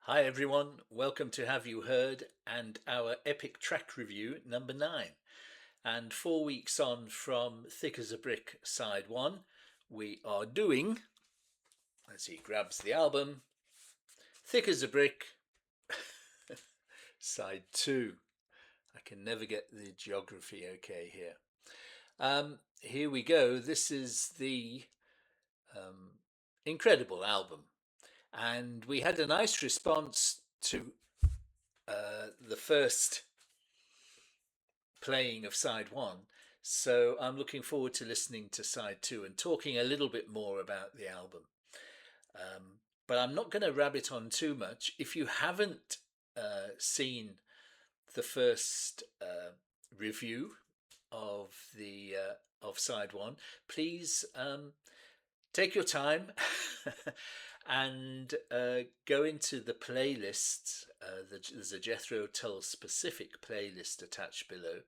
Hi everyone, welcome to Have You Heard and our epic track review number 9. And 4 weeks on from Thick as a Brick side 1, we are doing, as he grabs the album, Thick as a Brick side 2. I can never get the geography okay here. Here we go. This is the incredible album. And we had a nice response to the first playing of side 1. So I'm looking forward to listening to side 2 and talking a little bit more about the album. But I'm not going to rabbit on too much. If you haven't seen the first review of the of side 1, please take your time and go into the playlists. There's a Jethro Tull specific playlist attached below,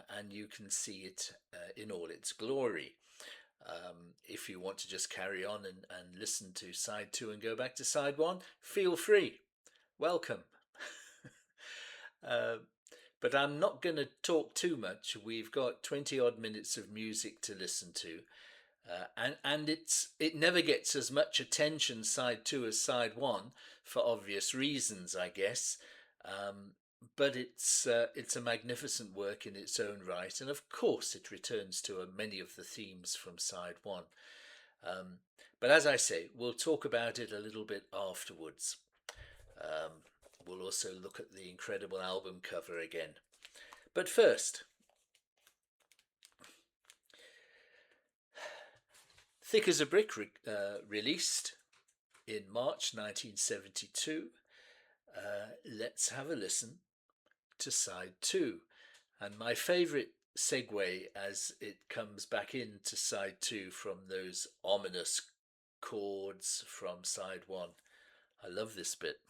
and you can see it in all its glory. If you want to just carry on and listen to side 2 and go back to side 1, feel free. Welcome. But I'm not going to talk too much. We've got 20 odd minutes of music to listen to. And it never gets as much attention side 2 as side 1 for obvious reasons, I guess. But it's a magnificent work in its own right, and of course it returns to many of the themes from side 1. But as I say, we'll talk about it a little bit afterwards. We'll also look at the incredible album cover again. But first, Thick as a Brick released in March 1972. Let's have a listen to side 2. And my favourite segue as it comes back into side 2 from those ominous chords from side 1. I love this bit.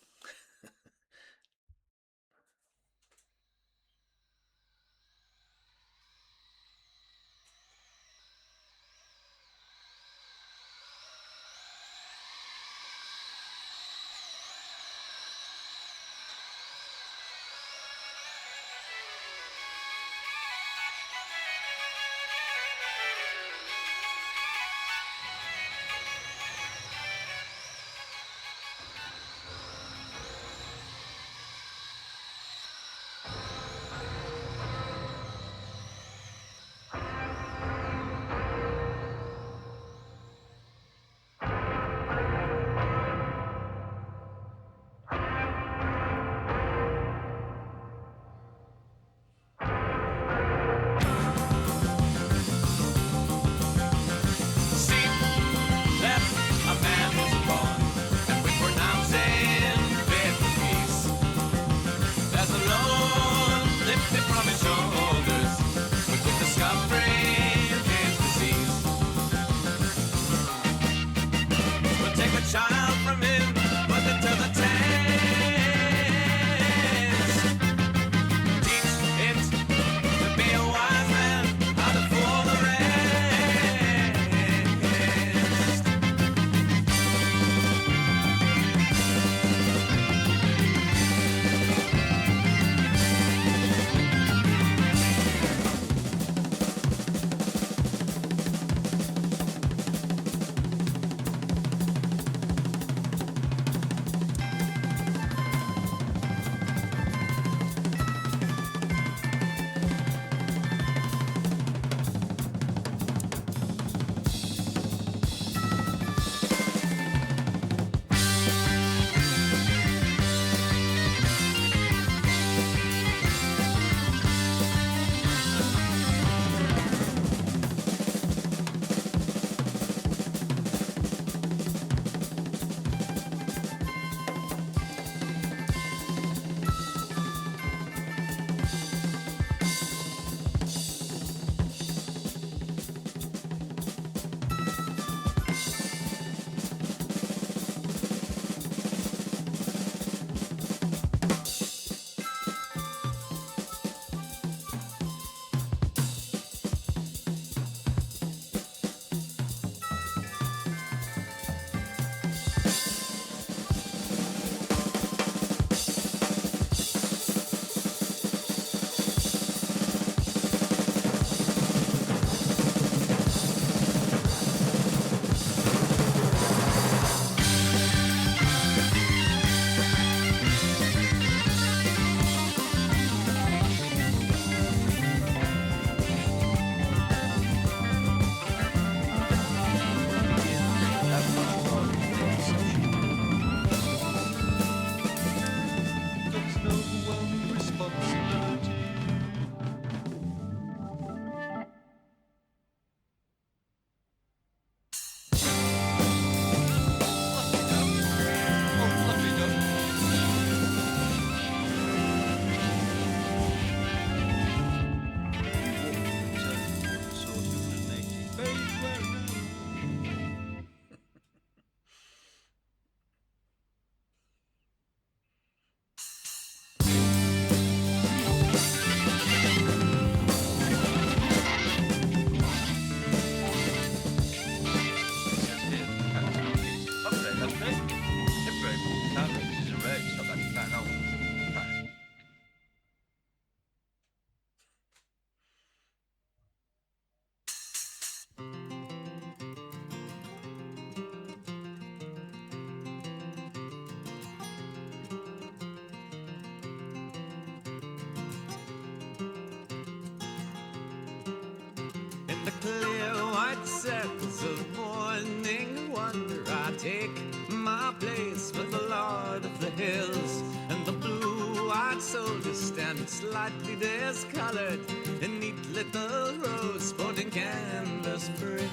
clear white circles of morning wonder. I take my place with the Lord of the Hills, and the blue-eyed soldiers stand slightly discolored in neat little rows sporting canvas frills.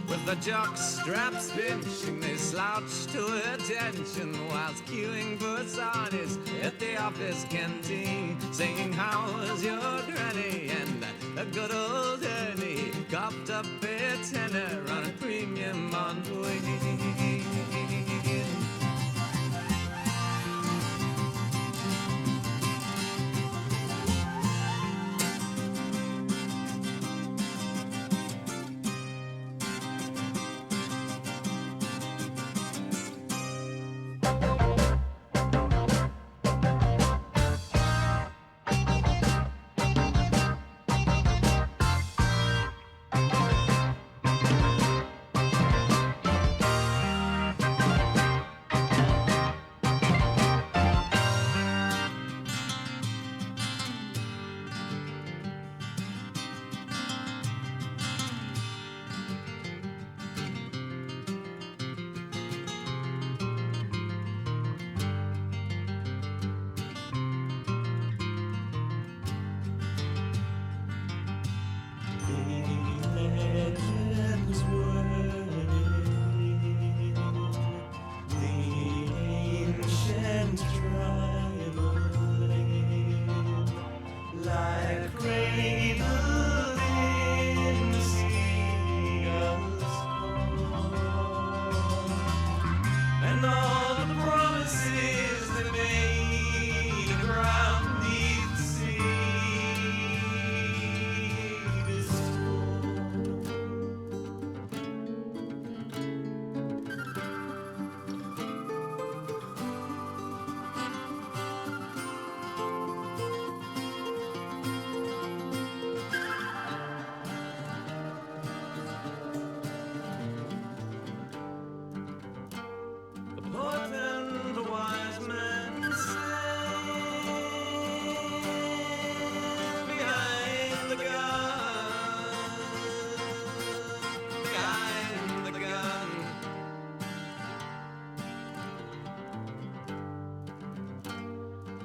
With the jock straps pinching, they slouch to attention whilst queuing for sardies at the office canteen, saying, "How's your granny?" and a good old Ernie copped up a tenner on a premium on wing.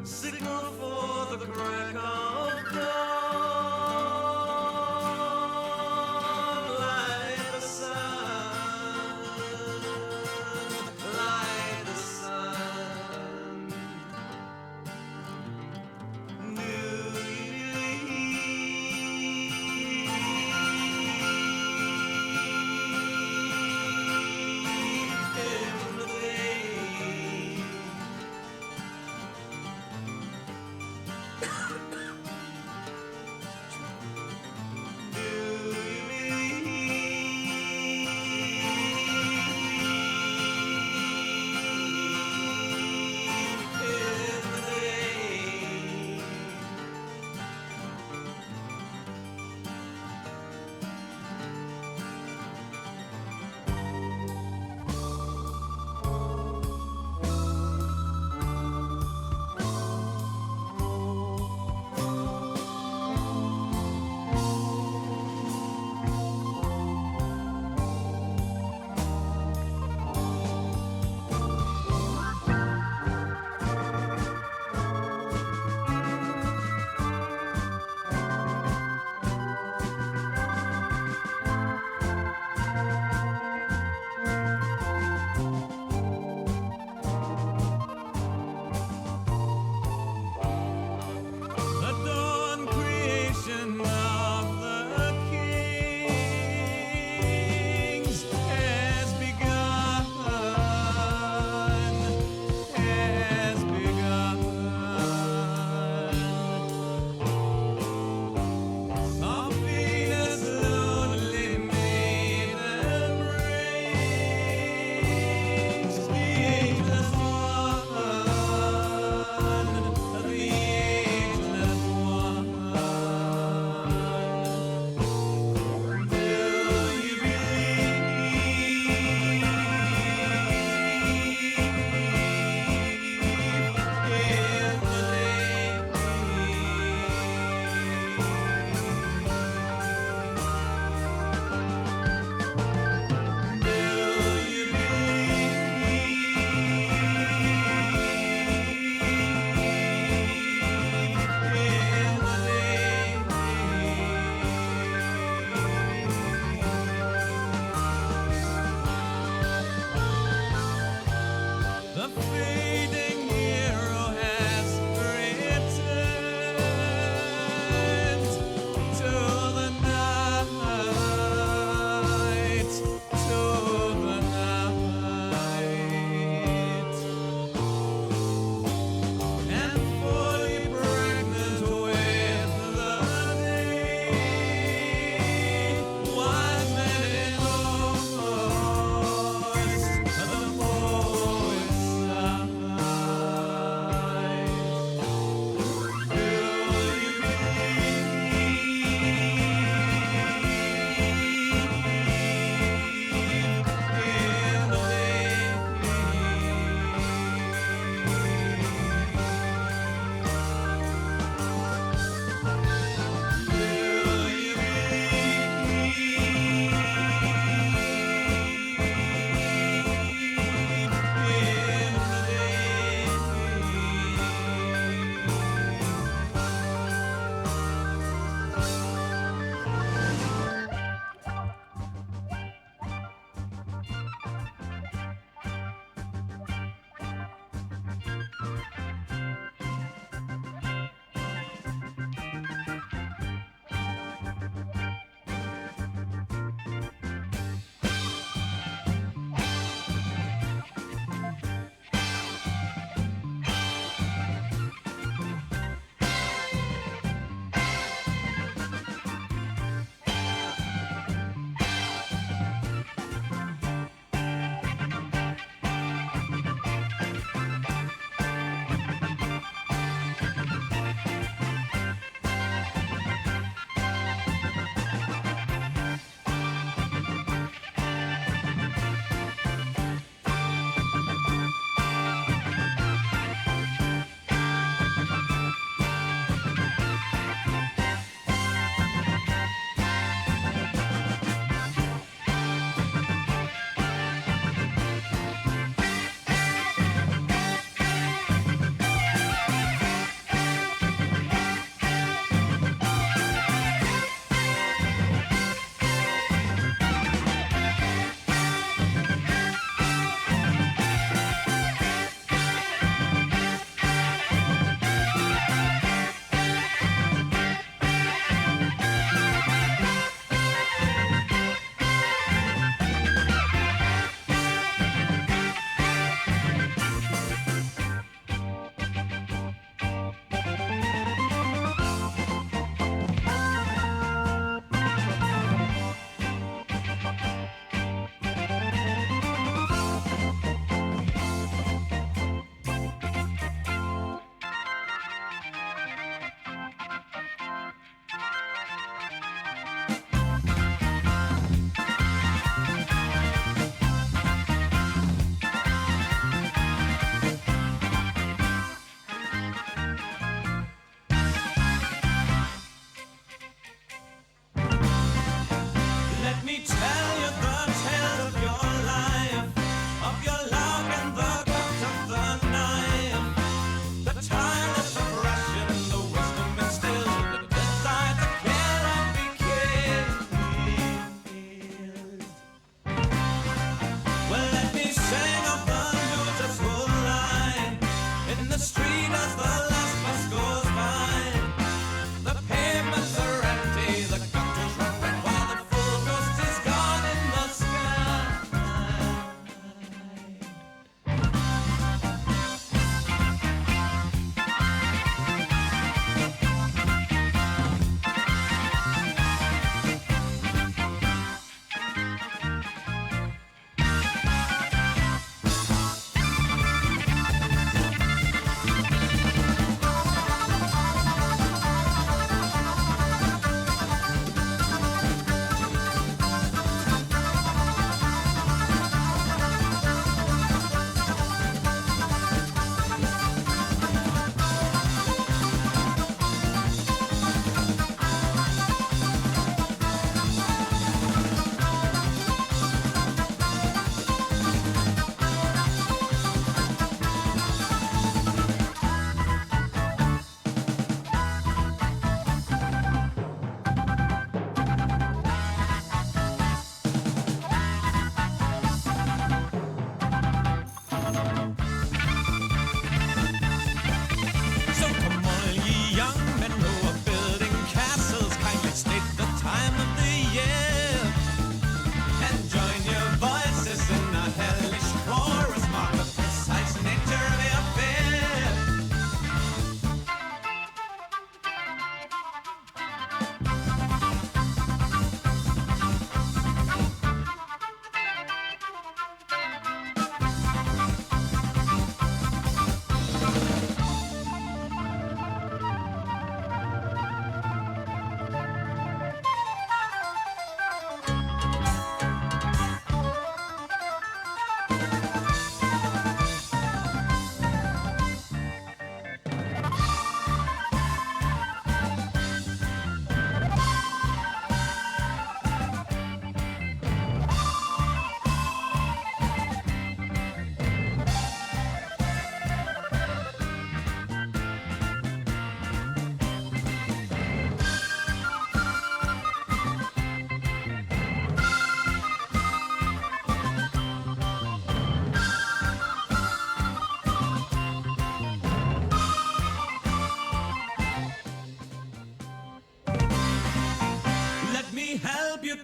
Signal for the crack of dawn. Light the sun, light the sun.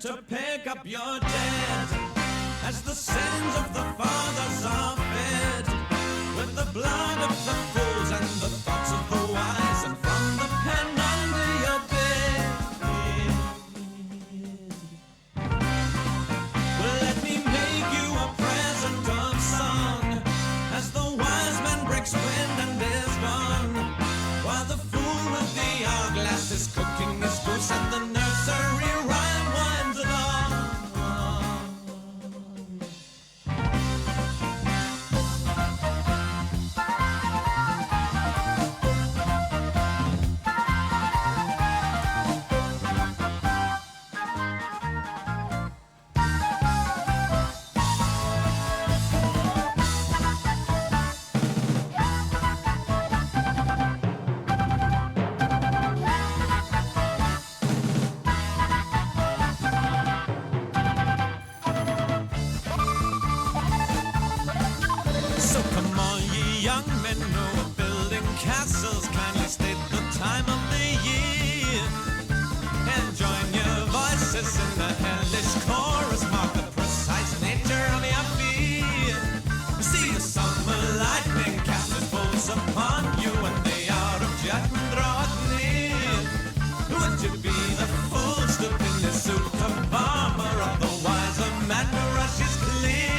to pick up your dead, as the sins of the fathers are fed with the blood of the fools and the thoughts of the wise, and from the pen under your bed. Well, let me make you a present of song, as the wise man breaks wind and is gone, while the fool with the hourglass is cooking his goose and the nursery rhyme winds along. So come on, ye young men who are building castles, kindly state the time of the year, and join your voices in the hellish chorus, mark the precise nature of your fear. See the summer lightning cast its bolts upon you, and the hour of judgment draweth near. Would you be the fool stood in the suit of armor of the wiser man who rushes clear?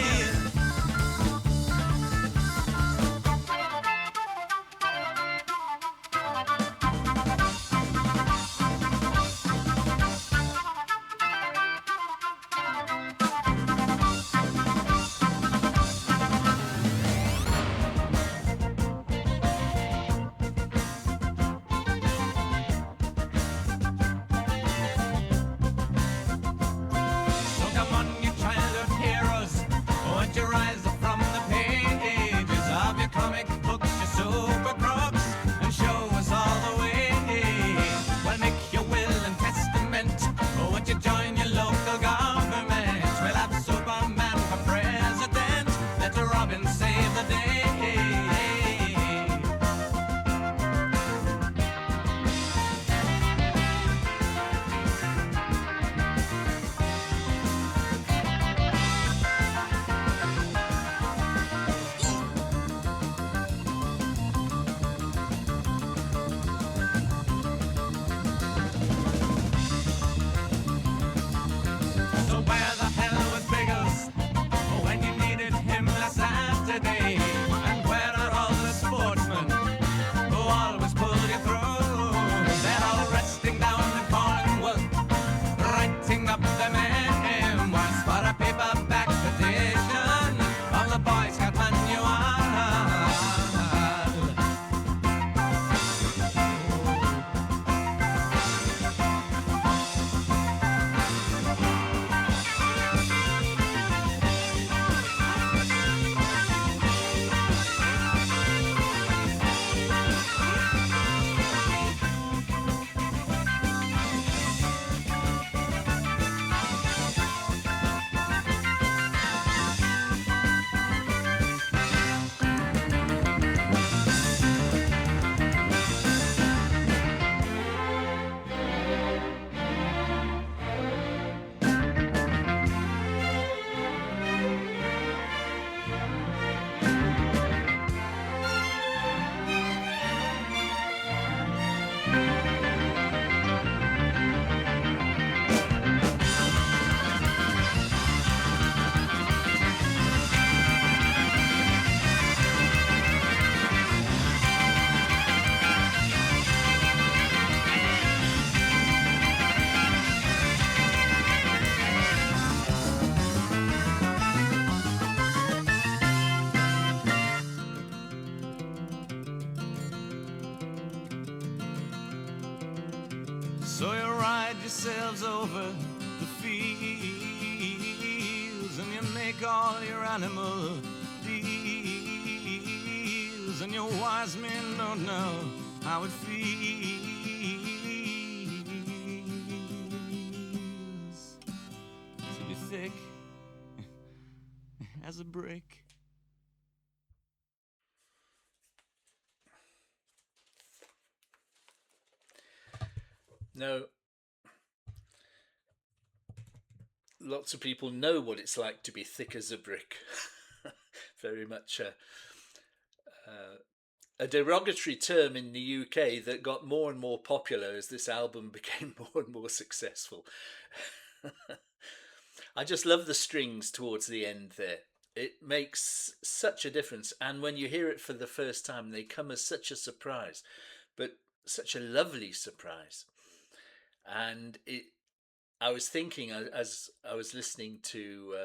So come on, you child of heroes, won't you rise up from the pages of your comic books, your super crooks, and show us all the way? Well, make your will and testament, won't you join your local government? We'll have Superman for president, let Robin save the day. So where the hell was Biggles when you needed him last Saturday? And where are all the sportsmen who always pulled you through? They're all resting down in Cornwall, writing up their memoirs for a paperback edition of the Boy Scout Manual. So you ride yourselves over the fields, and you make all your animal deals, and your wise men don't know how it feels to be thick as a brick. No, lots of people know what it's like to be thick as a brick. Very much a derogatory term in the UK that got more and more popular as this album became more and more successful. I just love the strings towards the end there. It makes such a difference, and when you hear it for the first time, they come as such a surprise, but such a lovely surprise. And I was thinking as I was listening to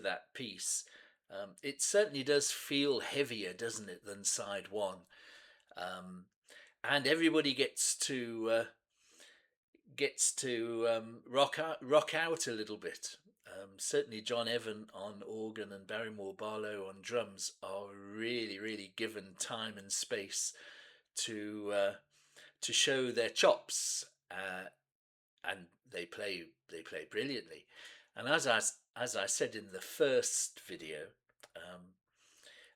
that piece, it certainly does feel heavier, doesn't it, than side one? Um, and everybody gets to rock out a little bit. Certainly, John Evan on organ and Barrymore Barlow on drums are really given time and space to show their chops, and they play brilliantly. And as I said in the first video, um,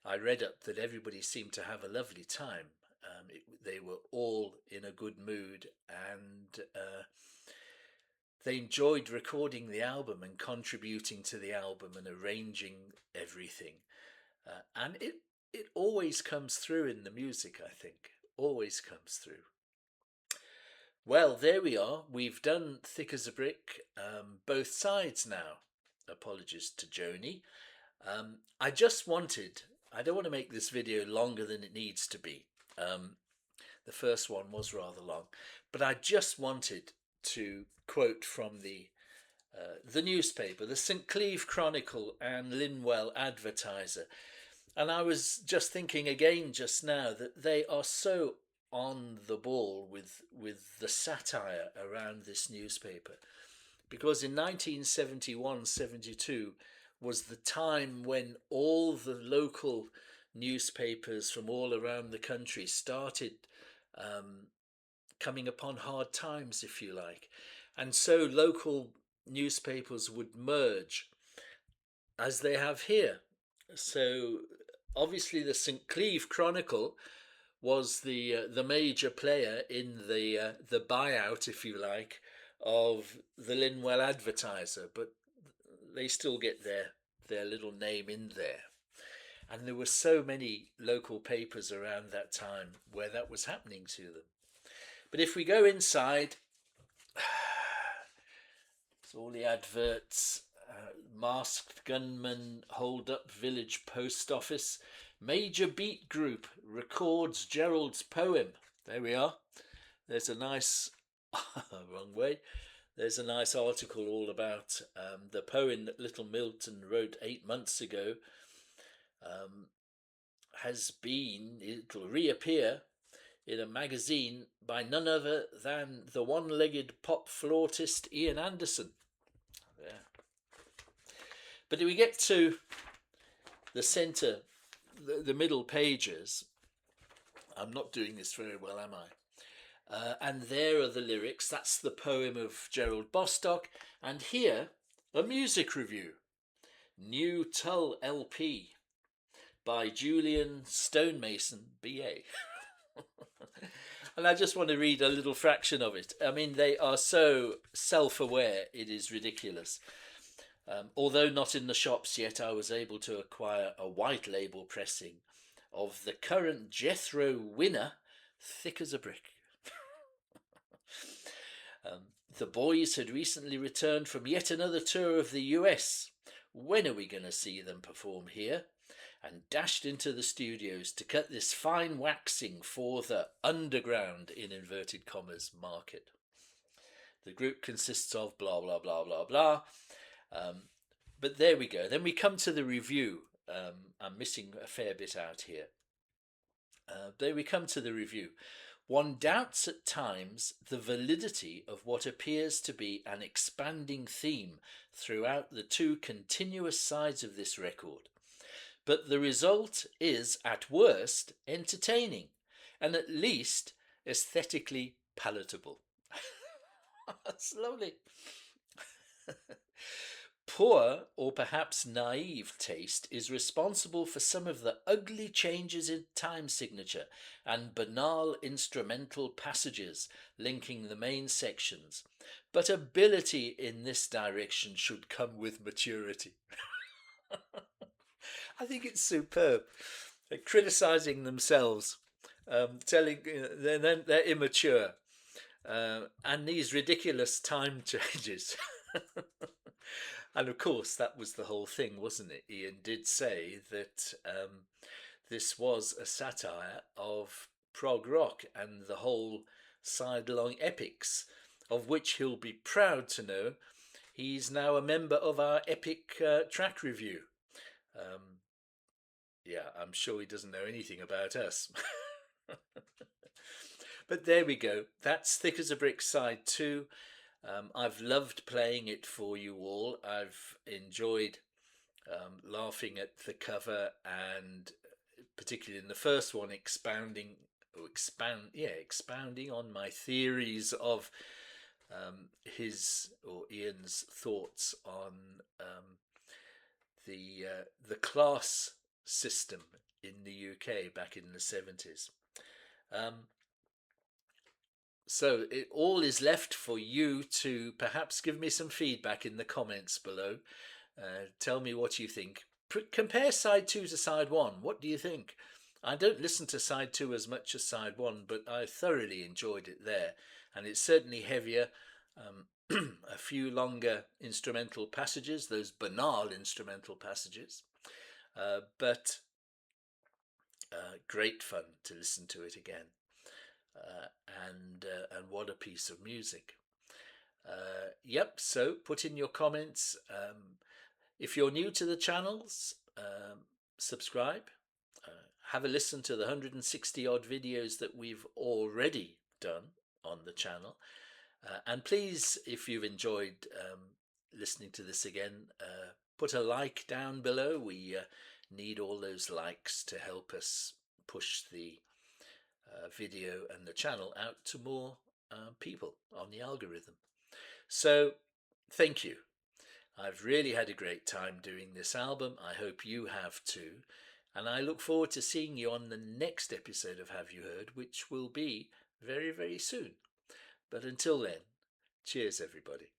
I read up that everybody seemed to have a lovely time. They were all in a good mood, and they enjoyed recording the album and contributing to the album and arranging everything. And it always comes through in the music, I think. Always comes through. Well, there we are. We've done Thick as a Brick, both sides now. Apologies to Joni. I don't want to make this video longer than it needs to be. The first one was rather long, but I just wanted to quote from the newspaper, the St. Cleeve Chronicle and Linwell Advertiser. And I was just thinking again just now that they are so on the ball with the satire around this newspaper, because in 1971-72 was the time when all the local newspapers from all around the country started coming upon hard times, if you like. And so local newspapers would merge, as they have here. So obviously the St. Cleeve Chronicle was the major player in the buyout, if you like, of the Linwell Advertiser, but they still get their little name in there. And there were so many local papers around that time where that was happening to them. But if we go inside, it's all the adverts. Masked gunman hold up village post office. Major beat group records Gerald's poem. There we are. There's a nice wrong way. There's a nice article all about the poem that Little Milton wrote 8 months ago. It'll reappear in a magazine by none other than the one-legged pop flautist Ian Anderson. There. But if we get to the centre, the middle pages, I'm not doing this very well, am I? And there are the lyrics. That's the poem of Gerald Bostock. And here, a music review. New Tull LP by Julian Stonemason, BA. And I just want to read a little fraction of it. I mean, they are so self-aware, it is ridiculous. Although not in the shops yet, I was able to acquire a white label pressing of the current Jethro winner, Thick as a Brick. The boys had recently returned from yet another tour of the US. When are we going to see them perform here? And dashed into the studios to cut this fine waxing for the underground, in inverted commas, market. The group consists of blah, blah, blah, blah, blah. But there we go. Then we come to the review. I'm missing a fair bit out here. There we come to the review. One doubts at times the validity of what appears to be an expanding theme throughout the two continuous sides of this record. But the result is, at worst, entertaining, and at least aesthetically palatable. That's lovely. Poor or perhaps naive taste is responsible for some of the ugly changes in time signature and banal instrumental passages linking the main sections. But ability in this direction should come with maturity. I think it's superb. They're criticizing themselves, telling they're immature, and these ridiculous time changes. And of course, that was the whole thing, wasn't it? Ian did say that this was a satire of prog rock and the whole sidelong epics, of which he'll be proud to know he's now a member of our epic track review. Um, yeah, I'm sure he doesn't know anything about us. But there we go. That's Thick as a Brick Side 2. I've loved playing it for you all. I've enjoyed laughing at the cover, and particularly in the first one, expounding on my theories of his or Ian's thoughts on the class system in the UK back in the 70s. So it all is left for you to perhaps give me some feedback in the comments below. Tell me what you think. Compare side 2 to side 1. What do you think? I don't listen to side 2 as much as side 1, but I thoroughly enjoyed it there. And it's certainly heavier. A few longer instrumental passages, those banal instrumental passages. But great fun to listen to it again. And what a piece of music. Yep, so put in your comments. If you're new to the channels, subscribe. Have a listen to the 160 odd videos that we've already done on the channel. And please, if you've enjoyed listening to this again, put a like down below. We need all those likes to help us push the video and the channel out to more people on the algorithm. So thank you. I've really had a great time doing this album. I hope you have too. And I look forward to seeing you on the next episode of Have You Heard, which will be very, very soon. But until then, cheers everybody.